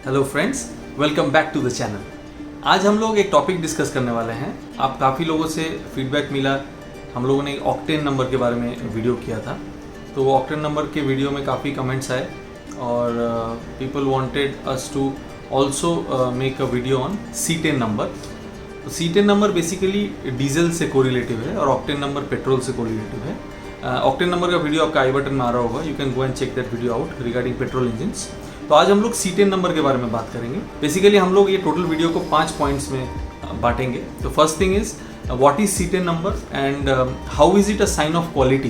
Hello friends, welcome back to the channel. आज हम लोग एक टॉपिक डिस्कस करने वाले हैं। आप काफ़ी लोगों से फीडबैक मिला, हम लोगों ने ऑक्टेन नंबर के बारे में वीडियो किया था, तो वो ऑक्टेन नंबर के वीडियो में काफ़ी कमेंट्स आए और people wanted us to also make a video on C10 number. तो C10 नंबर बेसिकली डीजल से कोरिलेटिव है और ऑक्टेन नंबर पेट्रोल से कोरिलेटिव है। ऑक्टेन नंबर का वीडियो आपका आई बटन में आ रहा होगा, you can go and check that video out regarding petrol engines. तो आज हम लोग C10 नंबर के बारे में बात करेंगे। बेसिकली हम लोग ये टोटल वीडियो को 5 पॉइंट्स में बांटेंगे। तो first thing is what is C10 number and how is it a sign of quality,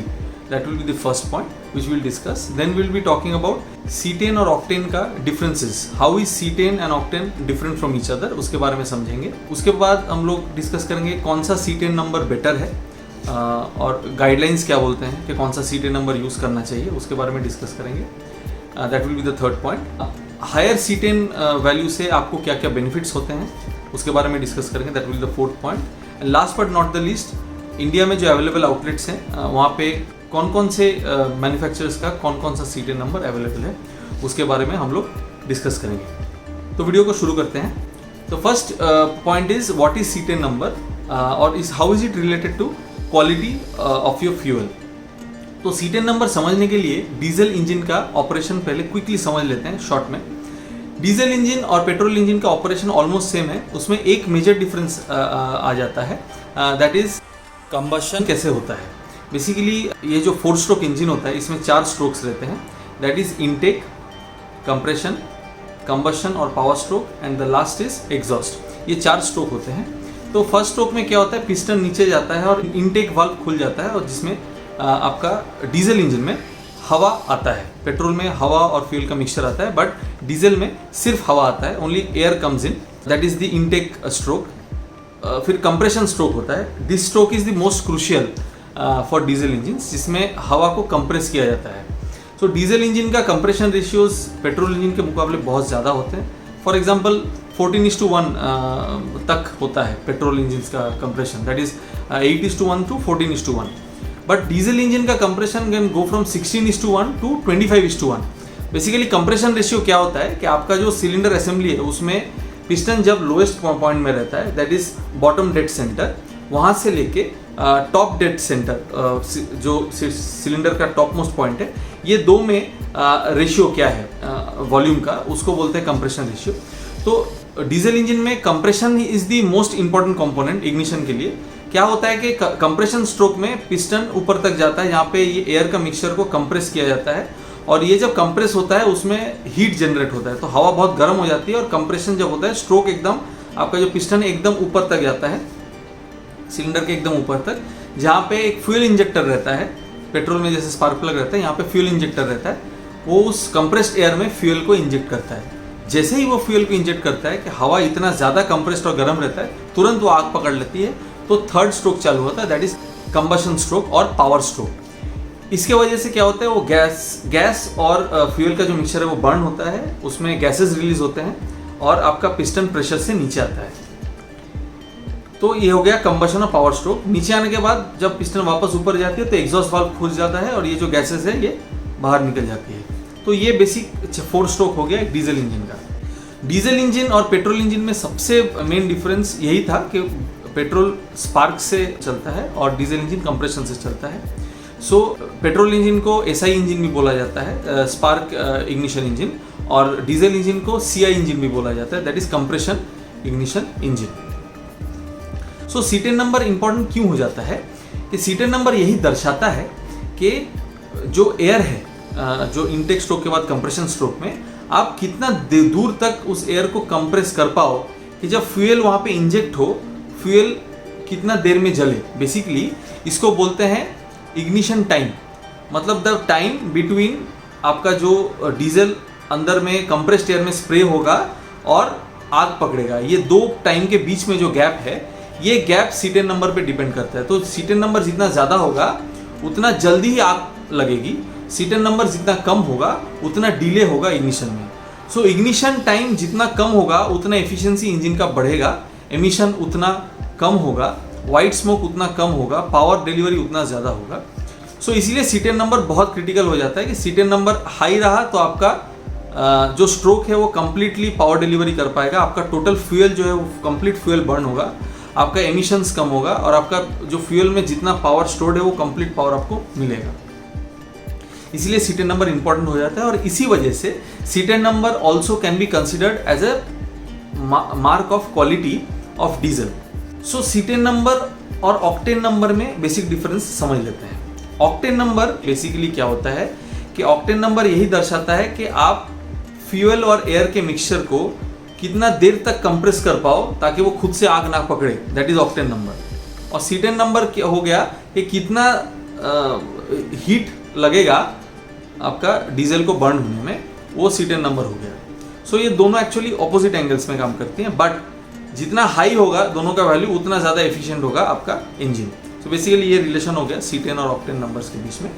that will be the first point which will discuss. Then will be talking about C10 और octane का differences, how is C10 and octane different from each other, उसके बारे में समझेंगे। उसके बाद हम लोग डिस्कस करेंगे कौन सा C10 नंबर बेटर है और गाइडलाइंस क्या बोलते हैं कि कौन सा C10 नंबर यूज़ करना चाहिए, उसके बारे में डिस्कस करेंगे। That will be the third point. Higher C10 value से आपको क्या क्या बेनिफिट्स होते हैं, उसके बारे में डिस्कस करेंगे। That will be the fourth point. And last but not the least, India में जो अवेलेबल आउटलेट्स हैं वहाँ पे कौन कौन से मैन्युफैक्चरर्स का कौन कौन सा C10 नंबर अवेलेबल है, उसके बारे में हम लोग डिस्कस करेंगे। तो वीडियो को शुरू करते हैं। तो first point is what is C10 number और is how is it related to quality of your fuel. तो C10 नंबर समझने के लिए डीजल इंजन का ऑपरेशन पहले क्विकली समझ लेते हैं शॉर्ट में। डीजल इंजन और पेट्रोल इंजन का ऑपरेशन ऑलमोस्ट सेम है, उसमें एक मेजर डिफरेंस आ जाता है, दैट इज कंबशन कैसे होता है। बेसिकली ये जो 4 स्ट्रोक इंजन होता है इसमें 4 स्ट्रोक्स रहते हैं, that is intake, compression, combustion और power stroke and the last is exhaust. ये 4 स्ट्रोक होते हैं। तो फर्स्ट स्ट्रोक में क्या होता है, पिस्टन नीचे जाता है और इनटेक वाल्व खुल जाता है और जिसमें आपका डीजल इंजन में हवा आता है। पेट्रोल में हवा और फ्यूल का मिक्सचर आता है, बट डीजल में सिर्फ हवा आता है, only air comes in, that is the intake stroke. फिर कंप्रेशन स्ट्रोक होता है। This stroke is the most crucial for diesel engine, जिसमें हवा को कंप्रेस किया जाता है। सो डीजल इंजन का कंप्रेशन रेशियोज पेट्रोल इंजन के मुकाबले बहुत ज़्यादा होते हैं। फॉर एग्जाम्पल 14:1 तक होता है पेट्रोल इंजन का compression, that is 8:1 to 14:1। But diesel engine का compression can go from 16:1 to 25:1। Basically compression ratio क्या होता है कि आपका जो सिलेंडर असेंबली है उसमें पिस्टन जब लोएस्ट पॉइंट में रहता है, that is bottom dead centre, वहाँ से लेके टॉप डेड सेंटर जो सिलेंडर का टॉप मोस्ट पॉइंट है, ये दो में रेशियो क्या है वॉल्यूम का, उसको बोलते हैं कंप्रेशन रेशियो। तो डीजल इंजन में compression is the most important component ignition के लिए। क्या होता है कि कंप्रेशन स्ट्रोक में पिस्टन ऊपर तक जाता है, यहाँ पे ये एयर का मिक्सचर को कंप्रेस किया जाता है और ये जब कंप्रेस होता है उसमें हीट जनरेट होता है, तो हवा बहुत गर्म हो जाती है और कंप्रेशन जब होता है स्ट्रोक एकदम आपका जो पिस्टन है एकदम ऊपर तक जाता है, सिलेंडर के एकदम ऊपर तक, जहाँ पे एक फ्यूल इंजेक्टर रहता है। पेट्रोल में जैसे स्पार्क प्लग रहता है, यहाँ पे फ्यूल इंजेक्टर रहता है, वो उस कंप्रेस्ड एयर में फ्यूल को इंजेक्ट करता है। जैसे ही वो फ्यूल को इंजेक्ट करता है कि हवा इतना ज़्यादा कंप्रेस्ड और गर्म रहता है, तुरंत वो आग पकड़ लेती है, तो थर्ड स्ट्रोक चालू होता है, दैट इज कंबशन स्ट्रोक और पावर स्ट्रोक। इसके वजह से क्या होता है, वो गैस और फ्यूल का जो मिक्सचर है वो बर्न होता है, उसमें गैसेस रिलीज होते हैं और आपका पिस्टन प्रेशर से नीचे आता है। तो ये हो गया कंबशन और पावर स्ट्रोक। नीचे आने के बाद जब पिस्टन वापस ऊपर जाती है तो एग्जॉस्ट वाल्व खुल जाता है और ये जो गैसेस है ये बाहर निकल जाती है। तो ये बेसिक 4 स्ट्रोक हो गया एक डीजल इंजन का। डीजल इंजन और पेट्रोल इंजन में सबसे मेन डिफरेंस यही था कि पेट्रोल स्पार्क से चलता है और डीजल इंजन कंप्रेशन से चलता है। सो पेट्रोल इंजन को SI इंजन भी बोला जाता है, स्पार्क इग्निशन इंजन, और डीजल इंजन को CI इंजन भी बोला जाता है, that is compression ignition engine. So C10 number important क्यों हो जाता है कि C10 नंबर यही दर्शाता है कि जो एयर है जो इनटेक स्ट्रोक के बाद कंप्रेशन स्ट्रोक में आप कितना दूर तक उस एयर को कंप्रेस कर पाओ कि जब फ्यूल वहाँ पे इंजेक्ट हो, फ्यूल कितना देर में जले। बेसिकली इसको बोलते हैं इग्निशन टाइम, मतलब द टाइम बिटवीन आपका जो डीजल अंदर में कंप्रेस्ड एयर में स्प्रे होगा और आग पकड़ेगा, ये 2 टाइम के बीच में जो गैप है, ये गैप C10 नंबर पे डिपेंड करता है। तो C10 नंबर जितना ज़्यादा होगा उतना जल्दी ही आग लगेगी, C10 नंबर जितना कम होगा उतना डिले होगा इग्निशन में। सो इग्निशन टाइम जितना कम होगा उतना एफिशिएंसी इंजन का बढ़ेगा, एमिशन उतना कम होगा, वाइट स्मोक उतना कम होगा, पावर डिलीवरी उतना ज़्यादा होगा। सो इसीलिए C10 नंबर बहुत क्रिटिकल हो जाता है कि C10 नंबर हाई रहा तो आपका जो स्ट्रोक है वो कंप्लीटली पावर डिलीवरी कर पाएगा, आपका टोटल फ्यूल जो है वो कंप्लीट फ्यूल बर्न होगा, आपका एमिशंस कम होगा और आपका जो फ्यूल में जितना पावर स्टोर्ड है वो कंप्लीट पावर आपको मिलेगा। इसलिए C10 नंबर इंपॉर्टेंट हो जाता है और इसी वजह से C10 number also can be considered as a mark of quality of diesel. So C10 number और ऑक्टेन नंबर में बेसिक डिफरेंस समझ लेते हैं। ऑक्टेन नंबर बेसिकली क्या होता है कि ऑक्टेन नंबर यही दर्शाता है कि आप फ्यूल और एयर के मिक्सचर को कितना देर तक कंप्रेस कर पाओ ताकि वो खुद से आग ना पकड़े, दैट इज ऑक्टेन नंबर। और C10 नंबर क्या हो गया कि कितना हीट लगेगा आपका डीजल को बर्न होने में, वो C10 नंबर हो गया। सो ये दोनों एक्चुअली ऑपोजिट एंगल्स में काम करती हैं, बट जितना हाई होगा दोनों का वैल्यू उतना ज़्यादा एफिशिएंट होगा आपका इंजन। सो बेसिकली ये रिलेशन हो गया C10 और ऑक्टेन नंबर्स के बीच में।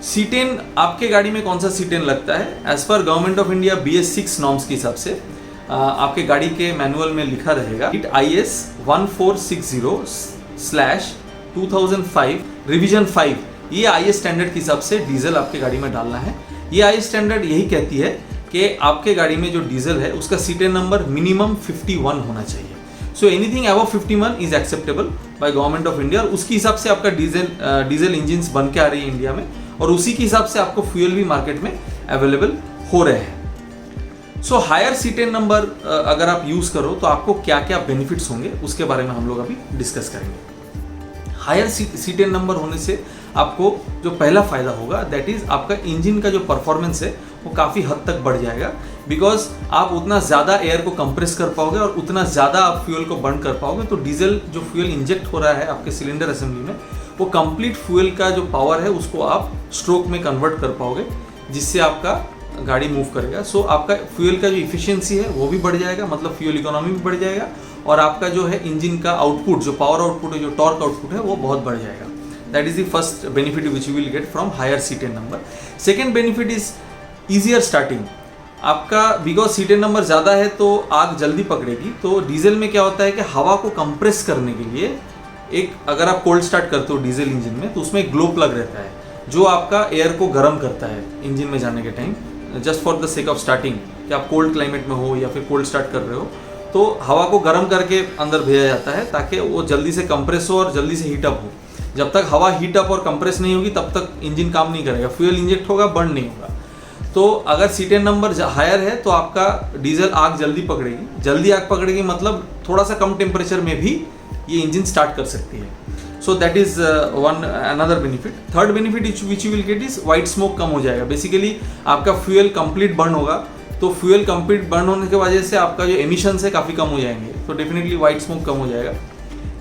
C10 आपके गाड़ी में कौन सा C10 लगता है? As per government of India BS6 norms के हिसाब से आपके गाड़ी के मैनुअल में लिखा रहेगा IS 1460/2005 रिवीजन 5, ये IS स्टैंडर्ड के हिसाब से डीजल आपके गाड़ी में डालना है। ये IS स्टैंडर्ड यही कहती है कि आपके गाड़ी में जो डीजल है उसका C10 नंबर मिनिमम 51 होना चाहिए। So anything above 51 is acceptable by government of India, और उसके हिसाब से आपका डीजल इंजिन्स बन के आ रही है इंडिया में, और उसी के हिसाब से आपको फ्यूल भी मार्केट में अवेलेबल हो रहे हैं। सो हायर C10 नंबर अगर आप यूज करो तो आपको क्या क्या बेनिफिट्स होंगे उसके बारे में हम लोग अभी डिस्कस करेंगे। हायर C10 नंबर होने से आपको जो पहला फायदा होगा दैट इज आपका इंजन का जो परफॉर्मेंस है वो काफ़ी हद तक बढ़ जाएगा, बिकॉज आप उतना ज़्यादा एयर को कंप्रेस कर पाओगे और उतना ज़्यादा आप फ्यूल को बर्न कर पाओगे। तो डीजल जो फ्यूल इंजेक्ट हो रहा है आपके सिलेंडर असेंबली में, वो कंप्लीट फ्यूल का जो पावर है उसको आप स्ट्रोक में कन्वर्ट कर पाओगे, जिससे आपका गाड़ी मूव करेगा। सो आपका फ्यूल का जो इफिशियंसी है वो भी बढ़ जाएगा, मतलब फ्यूल इकोनॉमी भी बढ़ जाएगा, और आपका जो है इंजन का आउटपुट, जो पावर आउटपुट है, जो टॉर्क आउटपुट है, वो बहुत बढ़ जाएगा। That is the first benefit which you will get from higher C10 number. Second benefit is easier starting. आपका बिकॉज C10 नंबर ज़्यादा है तो आग जल्दी पकड़ेगी। तो डीजल में क्या होता है कि हवा को कंप्रेस करने के लिए एक, अगर आप कोल्ड स्टार्ट करते हो डीजल इंजन में तो उसमें एक ग्लो प्लग रहता है जो आपका एयर को गर्म करता है इंजन में जाने के time, just for the sake of starting, कि आप कोल्ड क्लाइमेट में हो या फिर कोल्ड स्टार्ट कर रहे हो तो हवा को गर्म करके अंदर भेजा जाता है ताकि वो जल्दी से कंप्रेस हो और जल्दी से हीटअप हो। जब तक हवा हीटअप और कंप्रेस नहीं होगी तब तक इंजन काम नहीं करेगा, फ्यूल इंजेक्ट होगा, बर्न नहीं होगा। तो अगर C10 नंबर हायर है तो आपका डीजल आग जल्दी पकड़ेगी। जल्दी आग पकड़ेगी मतलब थोड़ा सा कम टेम्परेचर में भी ये इंजन स्टार्ट कर सकती है। So that is one another benefit. Third benefit which you will get is white smoke कम हो जाएगा। बेसिकली आपका फ्यूल कंप्लीट बर्न होगा, तो फ्यूल कंप्लीट बर्न होने की वजह से आपका जो एमिशंस है काफ़ी कम हो जाएंगे, तो डेफिनेटली वाइट स्मोक कम हो जाएगा।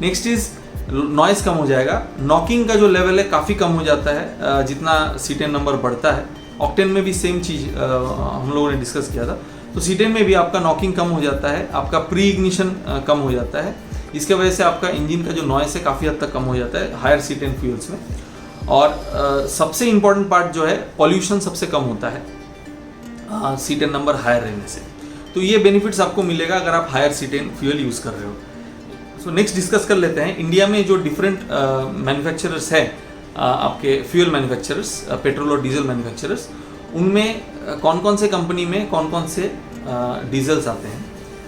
नेक्स्ट इज नॉइज़ कम हो जाएगा। नॉकिंग का जो लेवल है काफ़ी कम हो जाता है जितना C10 नंबर बढ़ता है। ऑक्टेन में भी सेम चीज़ हम लोगों ने डिस्कस किया था। तो C10 में भी आपका नॉकिंग कम हो जाता है, आपका प्री इग्निशन कम हो जाता है। इसके वजह से आपका इंजन का जो नॉइस है काफ़ी हद तक कम हो जाता है हायर C10 फ्यूल्स में। और सबसे इम्पॉर्टेंट पार्ट जो है, पॉल्यूशन सबसे कम होता है C10 नंबर हायर रहने से। तो ये बेनिफिट्स आपको मिलेगा अगर आप हायर C10 फ्यूल यूज़ कर रहे हो। सो नेक्स्ट डिस्कस कर लेते हैं इंडिया में जो डिफरेंट मैन्युफैक्चरर्स है, आपके फ्यूल मैन्युफैक्चरर्स, पेट्रोल और डीजल मैन्युफैक्चरर्स, उनमें कौन कौन से कंपनी में कौन कौन से डीजल्स आते हैं।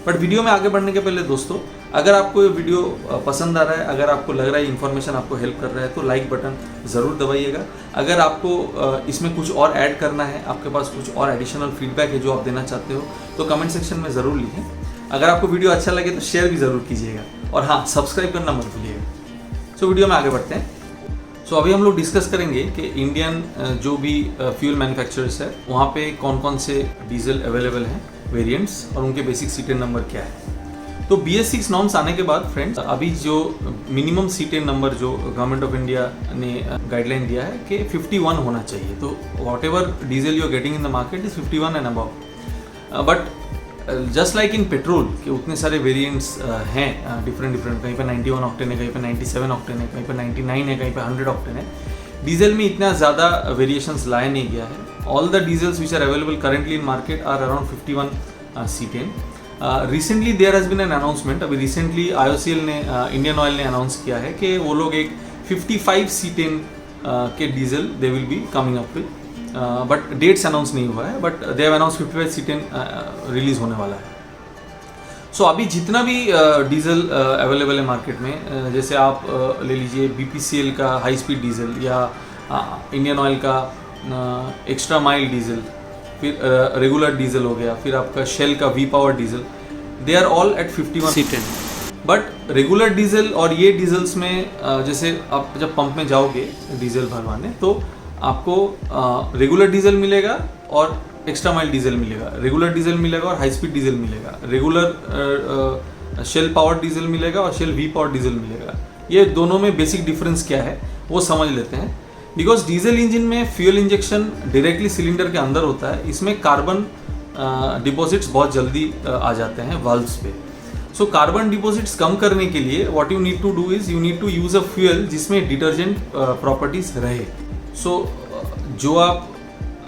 बट वीडियो में आगे बढ़ने के पहले दोस्तों, अगर आपको ये वीडियो पसंद आ रहा है, अगर आपको लग रहा है इन्फॉर्मेशन आपको हेल्प कर रहा है, तो लाइक बटन ज़रूर दबाइएगा। अगर आपको इसमें कुछ और ऐड करना है, आपके पास कुछ और एडिशनल फीडबैक है जो आप देना चाहते हो, तो कमेंट सेक्शन में ज़रूर लिखें। अगर आपको वीडियो अच्छा लगे तो शेयर भी ज़रूर कीजिएगा, और हाँ, सब्सक्राइब करना मत भूलिएगा। सो वीडियो में आगे बढ़ते हैं। सो अभी हम लोग डिस्कस करेंगे कि इंडियन जो भी फ्यूल मैन्युफैक्चरर्स है वहाँ पे कौन कौन से डीजल अवेलेबल हैं, वेरिएंट्स, और उनके बेसिक C10 नंबर क्या है। तो BS6 नॉर्म्स आने के बाद फ्रेंड्स, अभी जो मिनिमम C10 नंबर जो गवर्नमेंट ऑफ इंडिया ने गाइडलाइन दिया है कि 51 होना चाहिए। तो whatever diesel you are getting in the market is 51 and above. But just like in petrol के उतने सारे वेरिएंट्स हैं डिफरेंट, कहीं पे 91 ऑक्टेन है, कहीं पे 97 ऑक्टेन है, कहीं पे 99 है, कहीं पे 100 ऑक्टेन है। डीजल में इतना ज़्यादा वेरिएशंस लाया नहीं गया है। All the diesels which are available currently in market are around 51 C10। Recently there has been an announcement. अभी रिसेंटली IOCL ने, इंडियन ऑयल ने अनाउंस किया है कि वो लोग एक 55 C10 के diesel they will be coming up with. But dates announce नहीं हुआ है, but they have announce 55 C10 release होने वाला है। सो अभी जितना भी डीजल अवेलेबल है मार्केट में, जैसे आप ले लीजिए BPCL का हाई स्पीड डीजल या इंडियन ऑयल का एक्स्ट्रा माइल डीजल, फिर रेगुलर डीजल हो गया, फिर आपका शेल का V power diesel, they are all at 51 C10। But regular diesel और ये डीजल्स में जैसे आप जब पंप में जाओगे डीजल भरवाने तो आपको रेगुलर डीजल मिलेगा और एक्स्ट्रा माइल डीजल मिलेगा, रेगुलर डीजल मिलेगा और हाई स्पीड डीजल मिलेगा, रेगुलर शेल पावर डीजल मिलेगा और शेल V पावर डीजल मिलेगा। ये दोनों में बेसिक डिफरेंस क्या है वो समझ लेते हैं। बिकॉज डीजल इंजन में फ्यूल इंजेक्शन डायरेक्टली सिलेंडर के अंदर होता है, इसमें कार्बन डिपॉजिट्स बहुत जल्दी आ जाते हैं वाल्व्स पे। सो कार्बन डिपॉजिट्स कम करने के लिए what you need to do is you need to use a fuel जिसमें डिटर्जेंट प्रॉपर्टीज रहे। सो जो आप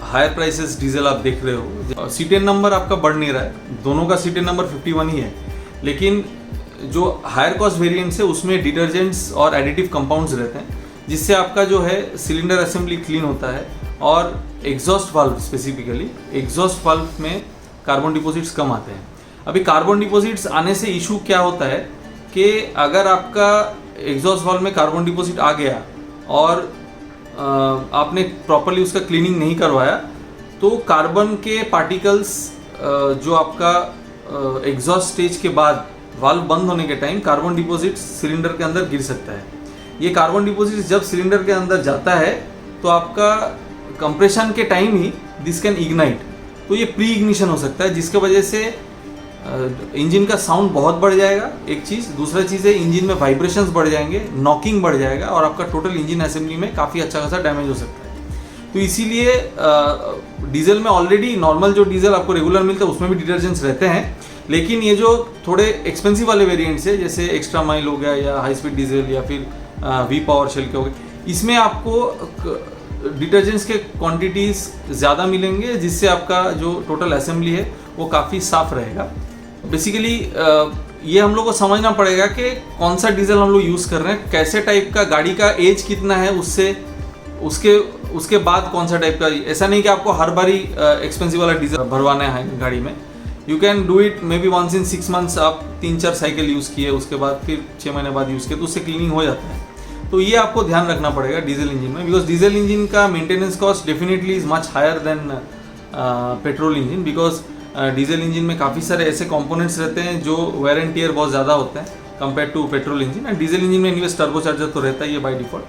हायर प्राइसेस डीजल आप देख रहे हो, C10 नंबर आपका बढ़ नहीं रहा है, दोनों का C10 नंबर 51 ही है, लेकिन जो हायर कॉस्ट वेरिएंट्स है उसमें डिटर्जेंट्स और एडिटिव कंपाउंड्स रहते हैं, जिससे आपका जो है सिलेंडर असेंबली क्लीन होता है और exhaust valve, specifically exhaust valve में कार्बन डिपॉजिट्स कम आते हैं। अभी कार्बन डिपॉजिट्स आने से इशू क्या होता है कि अगर आपका एग्जॉस्ट वाल्व में कार्बन डिपॉजिट आ गया और आपने प्रॉपरली उसका क्लीनिंग नहीं करवाया तो कार्बन के पार्टिकल्स जो आपका एग्जॉस्ट स्टेज के बाद वाल्व बंद होने के टाइम कार्बन डिपॉजिट सिलेंडर के अंदर गिर सकता है। ये कार्बन डिपॉजिट जब सिलेंडर के अंदर जाता है तो आपका कंप्रेशन के time he this can ignite, तो ये प्री इग्निशन हो सकता है, जिसके वजह से इंजन का साउंड बहुत बढ़ जाएगा, एक चीज़। दूसरा चीज़ है इंजन में वाइब्रेशंस बढ़ जाएंगे, नॉकिंग बढ़ जाएगा और आपका टोटल इंजन असेंबली में काफ़ी अच्छा खासा डैमेज हो सकता है। तो इसीलिए डीजल में ऑलरेडी नॉर्मल जो डीजल आपको रेगुलर मिलता है उसमें भी डिटर्जेंट्स रहते हैं, लेकिन ये जो थोड़े एक्सपेंसिव वाले वेरिएंट्स है जैसे एक्स्ट्रा माइल हो गया या हाई स्पीड डीजल या फिर V पावर शेल के हो गए, इसमें आपको डिटर्जेंट्स के क्वांटिटीज़ ज़्यादा मिलेंगे, जिससे आपका जो टोटल असेंबली है वो काफ़ी साफ रहेगा। बेसिकली ये हम लोग को समझना पड़ेगा कि कौन सा डीजल हम लोग यूज़ कर रहे हैं, कैसे टाइप का, गाड़ी का एज कितना है, उससे उसके बाद कौन सा टाइप का। ऐसा नहीं कि आपको हर बारी एक्सपेंसिव वाला डीजल भरवाना है गाड़ी में। You can do it maybe once in 6 months, आप 3-4 साइकिल यूज़ किए, उसके बाद फिर 6 महीने बाद यूज़ किए तो उससे क्लीनिंग हो जाता है। तो ये आपको ध्यान रखना पड़ेगा डीजल इंजन में, बिकॉज डीजल इंजन का maintenance cost definitely is much higher than petrol engine, because diesel engine में काफ़ी सारे ऐसे कंपोनेंट्स रहते हैं जो वेयर एंड टियर बहुत ज़्यादा होते हैं compare to petrol engine. And diesel engine में एनीवेज टर्बो चार्जर तो रहता ही है बाय डिफ़ॉल्ट,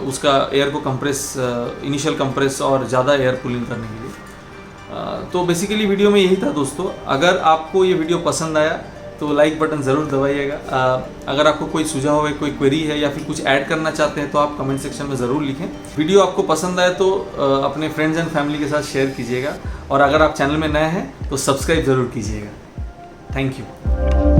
उसका एयर को कंप्रेस, इनिशियल कंप्रेस और ज़्यादा एयर कूलिंग करने के लिए। तो बेसिकली वीडियो में यही था दोस्तों। अगर आपको ये वीडियो पसंद आया तो लाइक बटन ज़रूर दबाइएगा। अगर आपको कोई सुझाव है, कोई क्वेरी है या फिर कुछ ऐड करना चाहते हैं तो आप कमेंट सेक्शन में ज़रूर लिखें। वीडियो आपको पसंद आए तो अपने फ्रेंड्स एंड फैमिली के साथ शेयर कीजिएगा, और अगर आप चैनल में नए हैं तो सब्सक्राइब ज़रूर कीजिएगा। Thank you.